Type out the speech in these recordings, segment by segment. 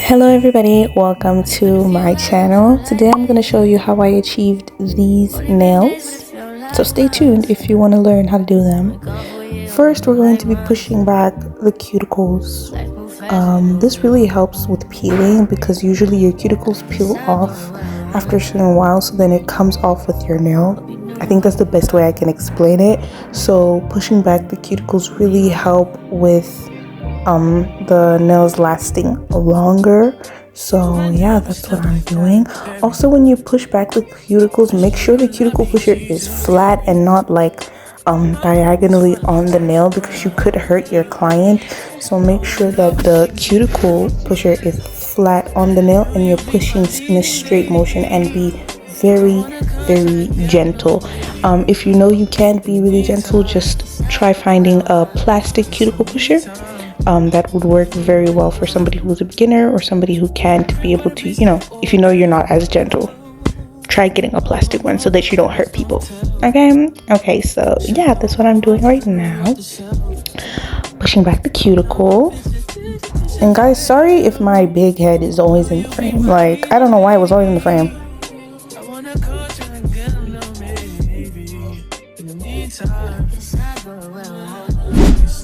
Hello everybody, welcome to my channel. Today I'm going to show you how I achieved these nails. So stay tuned if you want to learn how to do them. First, we're going to be pushing back the cuticles. This really helps with peeling because usually your cuticles peel off after a certain while, so then it comes off with your nail. I think that's the best way I can explain it. So pushing back the cuticles really help with the nails lasting longer. So yeah, that's what I'm doing. Also, when you push back the cuticles, make sure the cuticle pusher is flat and not like diagonally on the nail, because you could hurt your client. So make sure that the cuticle pusher is flat on the nail and you're pushing in a straight motion, and be very gentle. If you know you can't be really gentle, just try finding a plastic cuticle pusher. That would work very well for somebody who's a beginner or somebody who can't be able to, if you know you're not as gentle, try getting a plastic one so that you don't hurt people. Okay, so yeah, that's what I'm doing right now, pushing back the cuticle. And guys, sorry if my big head is always in the frame. Like, I don't know why it was always in the frame.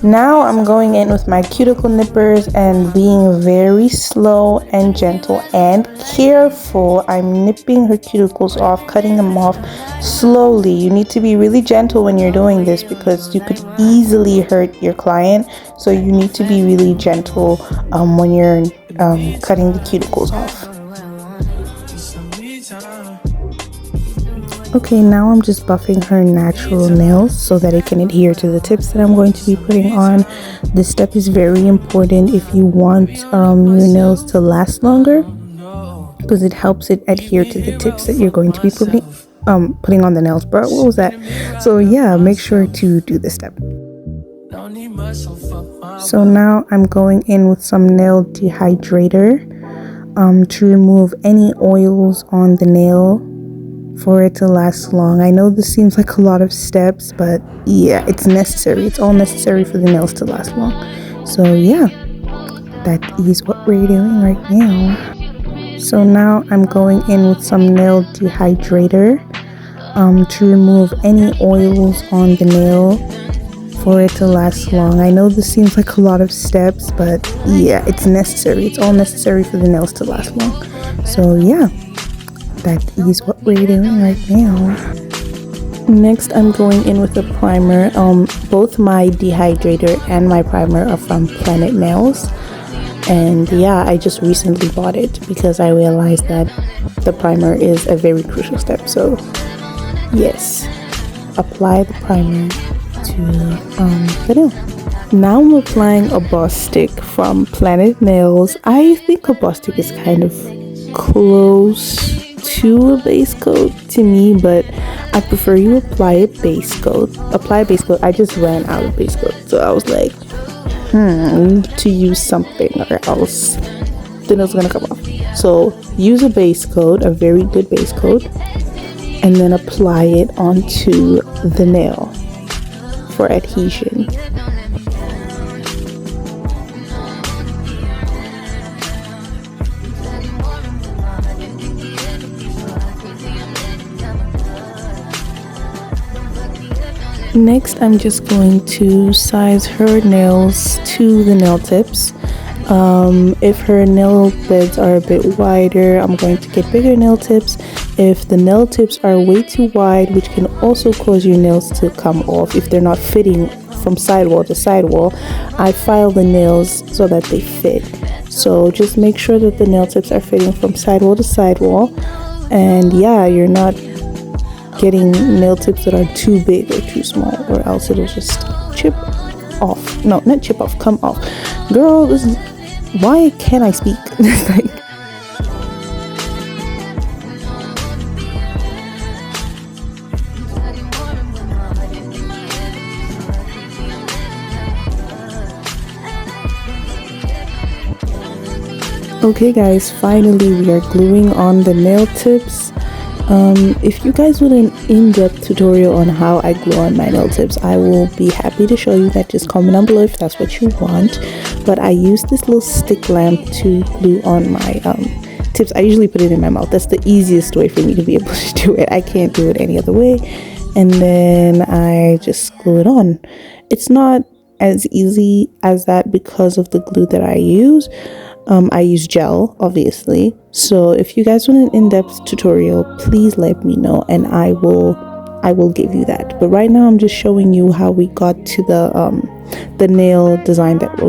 Now I'm going in with my cuticle nippers and being very slow and gentle and careful. I'm nipping her cuticles off, cutting them off slowly. You need to be really gentle when you're doing this because you could easily hurt your client. So you need to be really gentle when you're cutting the cuticles off. Okay, now I'm just buffing her natural nails so that it can adhere to the tips that I'm going to be putting on. This step is very important if you want your nails to last longer, because it helps it adhere to the tips that you're going to be putting on the nails. Bro, what was that? So yeah, make sure to do this step. So now I'm going in with some nail dehydrator to remove any oils on the nail for it to last long. I know this seems like a lot of steps, but yeah, it's necessary. It's all necessary for the nails to last long. So yeah, that is what we're doing right now. So now I'm going in with some nail dehydrator to remove any oils on the nail for it to last long. I know this seems like a lot of steps, but yeah, it's necessary. It's all necessary for the nails to last long. So yeah, that is what we're doing right now. Next, I'm going in with a primer. Both my dehydrator and my primer are from Planet Nails, and yeah, I just recently bought it because I realized that the primer is a very crucial step. So yes, apply the primer to the nail. Now I'm applying a Boss Stick from Planet Nails. I think a Boss Stick is kind of close to a base coat to me, but I prefer you apply a base coat. I just ran out of base coat, so I was like, to use something or else the nails are gonna come off. So use a base coat, a very good base coat, and then apply it onto the nail for adhesion. Next, I'm just going to size her nails to the nail tips. If her nail beds are a bit wider, I'm going to get bigger nail tips. If the nail tips are way too wide, which can also cause your nails to come off if they're not fitting from sidewall to sidewall, I file the nails so that they fit. So just make sure that the nail tips are fitting from sidewall to sidewall, and yeah, you're not getting nail tips that are too big or too small, or else it'll just chip off. No, not chip off, come off. Girl, why can't I speak? Okay guys, finally we are gluing on the nail tips. If you guys want an in-depth tutorial on how I glue on my nail tips, I will be happy to show you that. Just comment down below if that's what you want. but I use this little stick lamp to glue on my tips. I usually put it in my mouth. That's the easiest way for me to be able to do it. I can't do it any other way. And then I just glue it on. It's not as easy as that because of the glue that I use. I use gel, obviously. So if you guys want an in-depth tutorial, please let me know and I will give you that. But right now I'm just showing you how we got to the nail design that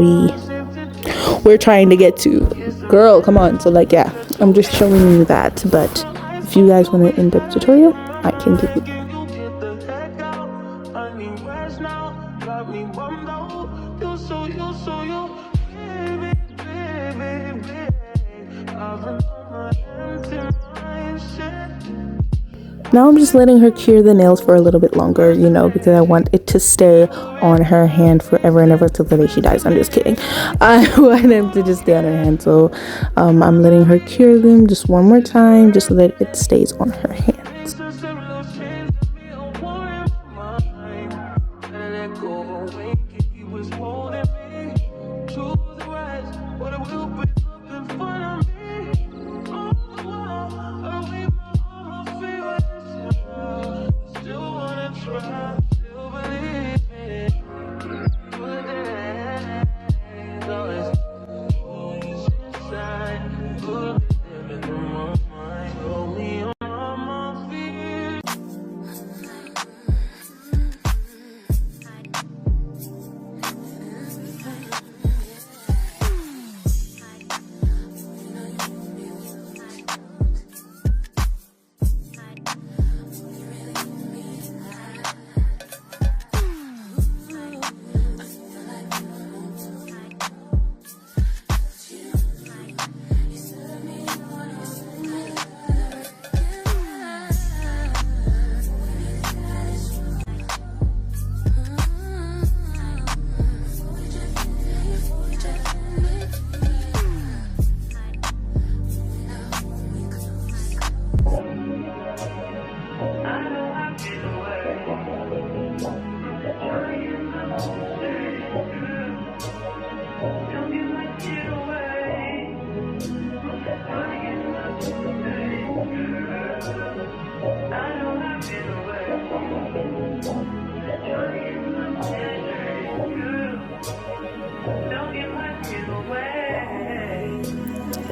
we're trying to get to. Girl, come on. So like, yeah, I'm just showing you that. But if you guys want an in-depth tutorial, I can give you that. Now I'm just letting her cure the nails for a little bit longer, you know, because I want it to stay on her hand forever and ever till the day she dies. I'm just kidding. I want them to just stay on her hand. So I'm letting her cure them just one more time, just so that it stays on her hands.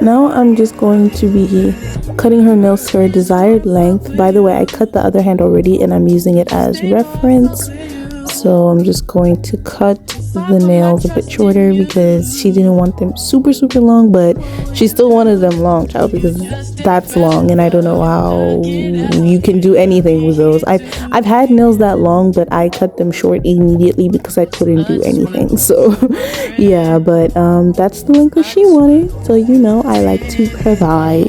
Now I'm just going to be cutting her nails to her desired length. By the way, I cut the other hand already and I'm using it as reference. So I'm just going to cut the nails a bit shorter because she didn't want them super long, but she still wanted them long, child, because that's long and I don't know how you can do anything with those. I've had nails that long, but I cut them short immediately because I couldn't do anything. So yeah, but that's the length that she wanted. So you know, I like to provide,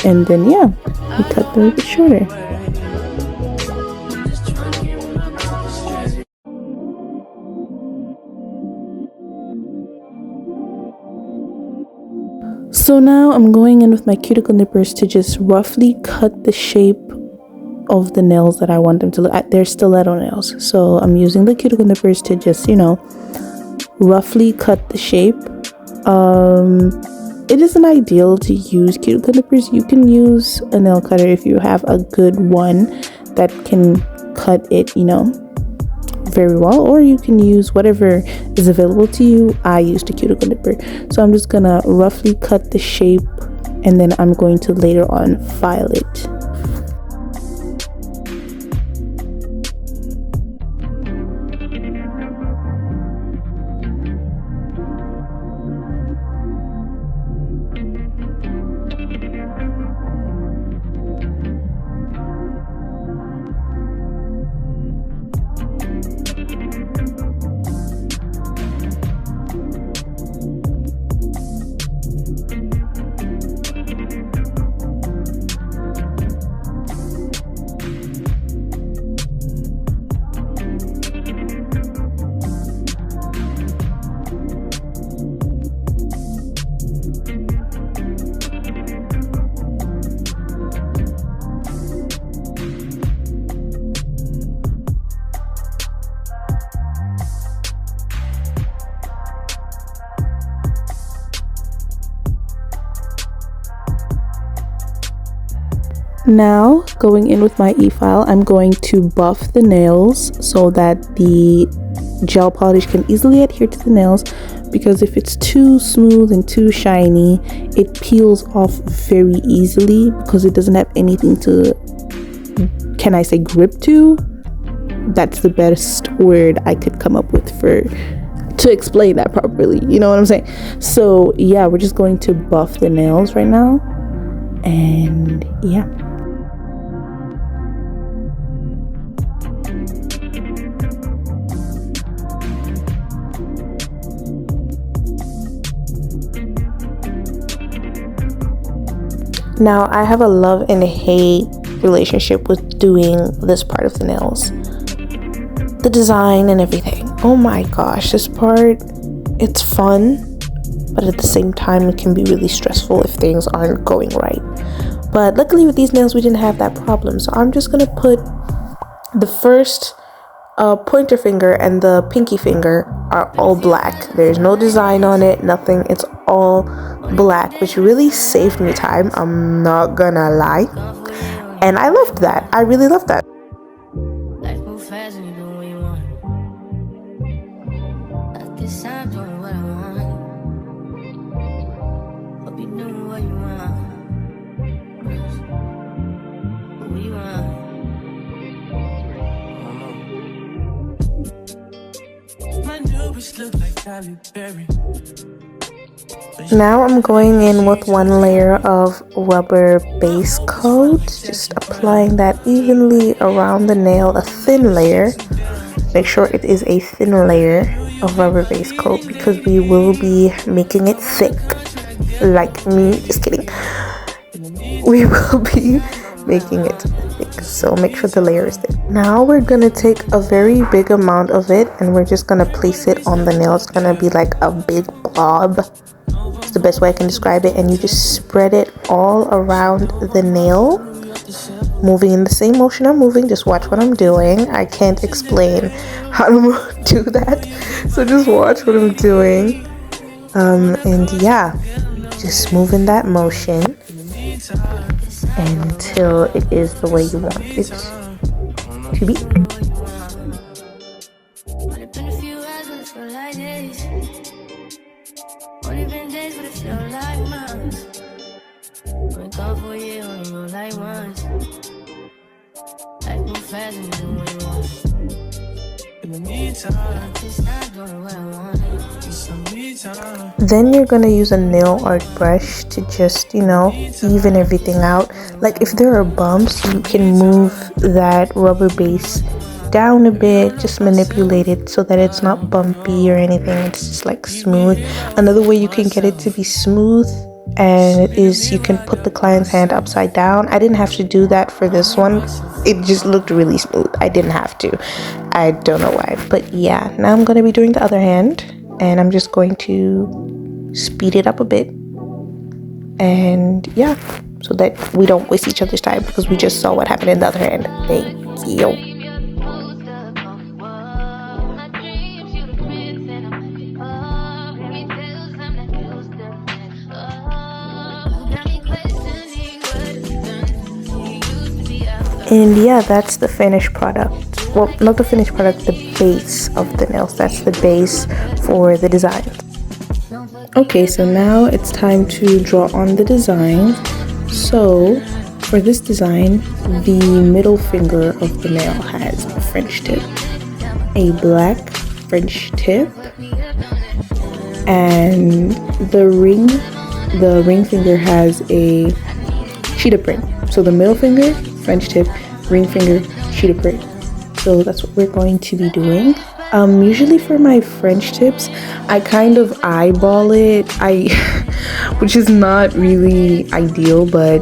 and then yeah, we cut them a bit shorter. So now I'm going in with my cuticle nippers to just roughly cut the shape of the nails that I want them to look at. They're stiletto nails. So I'm using the cuticle nippers to just, you know, roughly cut the shape. It isn't ideal to use cuticle nippers. You can use a nail cutter if you have a good one that can cut it, you know, very well, or you can use whatever is available to you. I used a cuticle nipper. So I'm just gonna roughly cut the shape and then I'm going to later on file it. Now, going in with my e-file, I'm going to buff the nails so that the gel polish can easily adhere to the nails, because if it's too smooth and too shiny, it peels off very easily because it doesn't have anything to, can I say, grip to? That's the best word I could come up with to explain that properly, you know what I'm saying? So yeah, we're just going to buff the nails right now, and yeah. Now, I have a love and hate relationship with doing this part of the nails. The design and everything. Oh my gosh, this part, it's fun, but at the same time, it can be really stressful if things aren't going right. But luckily with these nails, we didn't have that problem. So I'm just gonna put the first pointer finger and the pinky finger are all black. There's no design on it, nothing. It's all black, which really saved me time, I'm not gonna lie. And I loved that. I really loved that. Now I'm going in with one layer of rubber base coat, just applying that evenly around the nail, a thin layer. Make sure it is a thin layer of rubber base coat because we will be making it thick, like me. Just kidding. We will be making it thick, so make sure the layer is thick. Now we're gonna take a very big amount of it and we're just gonna place it on the nail. It's gonna be like a big blob. It's the best way I can describe it, and you just spread it all around the nail, moving in the same motion I'm moving. Just watch what I'm doing. I can't explain how to do that, so just watch what I'm doing. And yeah, just move in that motion until it is the way you want it to be. Then you're gonna use a nail art brush to just, you know, even everything out. Like if there are bumps, you can move that rubber base down a bit, just manipulate it so that it's not bumpy or anything. It's just like smooth. Another way you can get it to be smooth and is you can put the client's hand upside down. I didn't have to do that for this one. It just looked really smooth. I didn't have to. I don't know why, but yeah. Now I'm going to be doing the other hand, and I'm just going to speed it up a bit. And yeah, so that we don't waste each other's time, because we just saw what happened in the other hand. Thank you. And yeah, that's the finished product. Well, not the finished product, the base of the nails. That's the base for the design. Okay, so now it's time to draw on the design. So for this design, the middle finger of the nail has a French tip, a black French tip, and the ring finger has a cheetah print. So the middle finger, French tip, ring finger, cheetah print. So that's what we're going to be doing. Usually for my French tips, I kind of eyeball it, which is not really ideal, but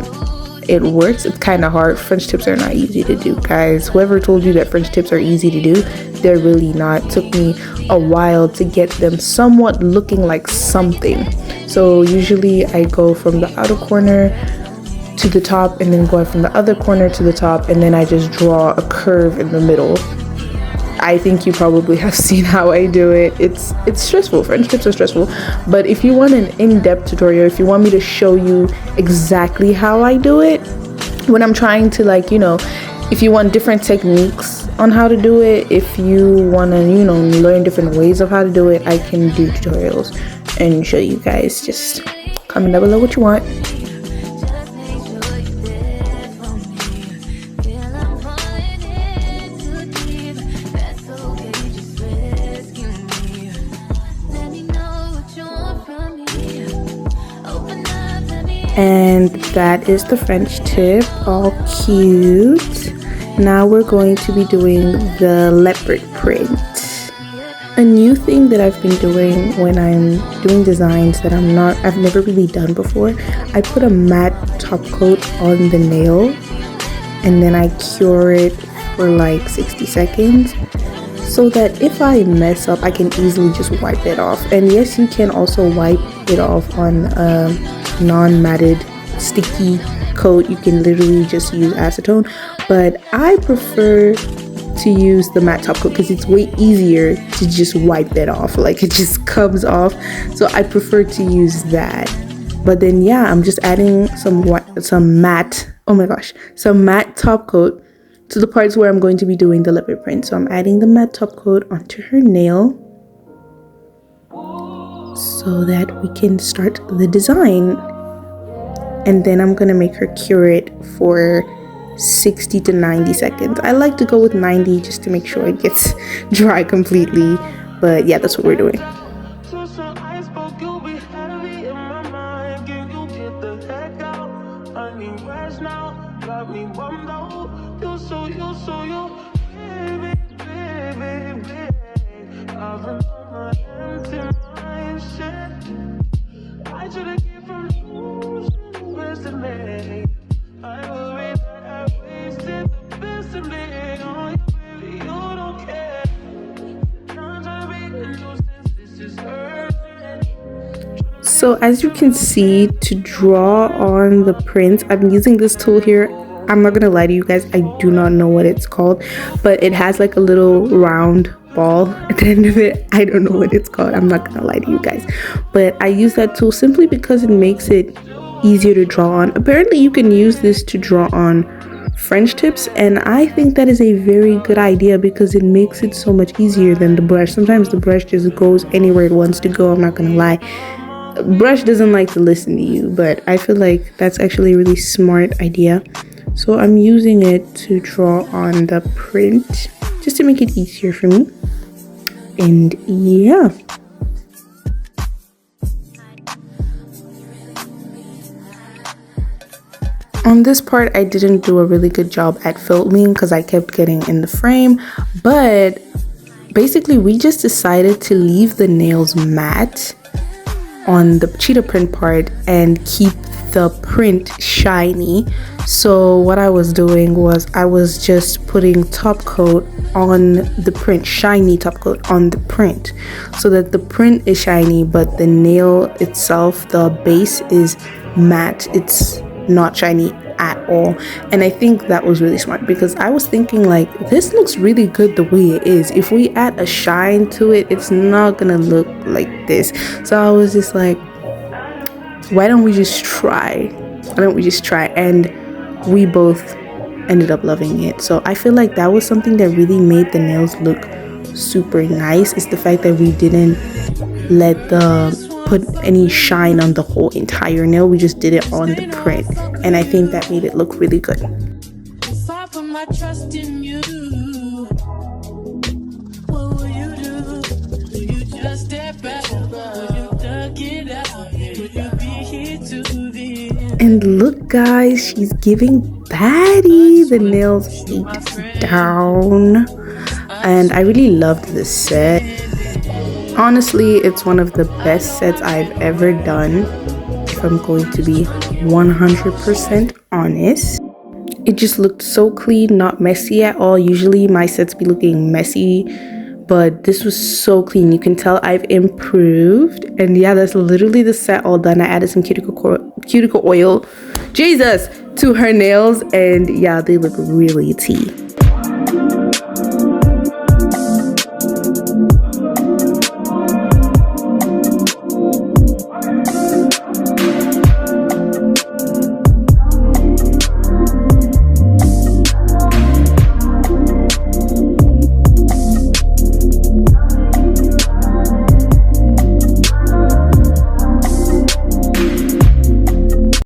it works. It's kind of hard. French tips are not easy to do, guys. Whoever told you that French tips are easy to do, they're really not. It took me a while to get them somewhat looking like something. So usually I go from the outer corner to the top, and then going from the other corner to the top, and then I just draw a curve in the middle. I think you probably have seen how I do it. It's stressful. French tips are stressful, but if you want an in-depth tutorial, if you want me to show you exactly how I do it, when I'm trying to, like, you know, if you want different techniques on how to do it, if you want to, you know, learn different ways of how to do it, I can do tutorials and show you guys. Just comment down below what you want. And that is the French tip, all cute. Now we're going to be doing the leopard print. A new thing that I've been doing when I'm doing designs that I've never really done before, I put a matte top coat on the nail and then I cure it for like 60 seconds so that if I mess up, I can easily just wipe it off. And yes, you can also wipe it off on non-matted sticky coat. You can literally just use acetone, but I prefer to use the matte top coat because it's way easier to just wipe it off. Like, it just comes off, so I prefer to use that. But then yeah, I'm just adding some matte top coat to the parts where I'm going to be doing the leopard print. So I'm adding the matte top coat onto her nail so that we can start the design. And then I'm gonna make her cure it for 60 to 90 seconds. I like to go with 90 just to make sure it gets dry completely. But yeah, that's what we're doing. So as you can see, to draw on the prints, I'm using this tool here. I'm not gonna lie to you guys, I do not know what it's called, but it has like a little round ball at the end of it. I don't know what it's called, I'm not gonna lie to you guys, but I use that tool simply because it makes it easier to draw on. Apparently you can use this to draw on French tips, and I think that is a very good idea because it makes it so much easier than the brush. Sometimes the brush just goes anywhere it wants to go, I'm not gonna lie. Brush doesn't like to listen to you, but I feel like that's actually a really smart idea. So I'm using it to draw on the print just to make it easier for me. And yeah. On this part, I didn't do a really good job at filming because I kept getting in the frame, but basically we just decided to leave the nails matte on the cheetah print part and keep the print shiny. So what I was doing was I was just putting top coat on the print, shiny top coat on the print, so that the print is shiny but the nail itself, the base, is matte. It's not shiny at all. And I think that was really smart because I was thinking, like, this looks really good the way it is. If we add a shine to it, it's not gonna look like this. So I was just like, why don't we just try? And we both ended up loving it. So I feel like that was something that really made the nails look super nice, is the fact that we didn't put any shine on the whole entire nail. We just did it on the print, and I think that made it look really good. If I put my trust in you, what will you do? Will you just step back? Will you duck it out? Will you be here to the end? And look guys, she's giving baddie. The nails ate down, and I really loved this set. Honestly, it's one of the best sets I've ever done, if I'm going to be 100% honest. It just looked so clean, not messy at all. Usually my sets be looking messy, but this was so clean. You can tell I've improved. And yeah, that's literally the set all done. I added some cuticle oil, Jesus, to her nails, and yeah, they look really tea.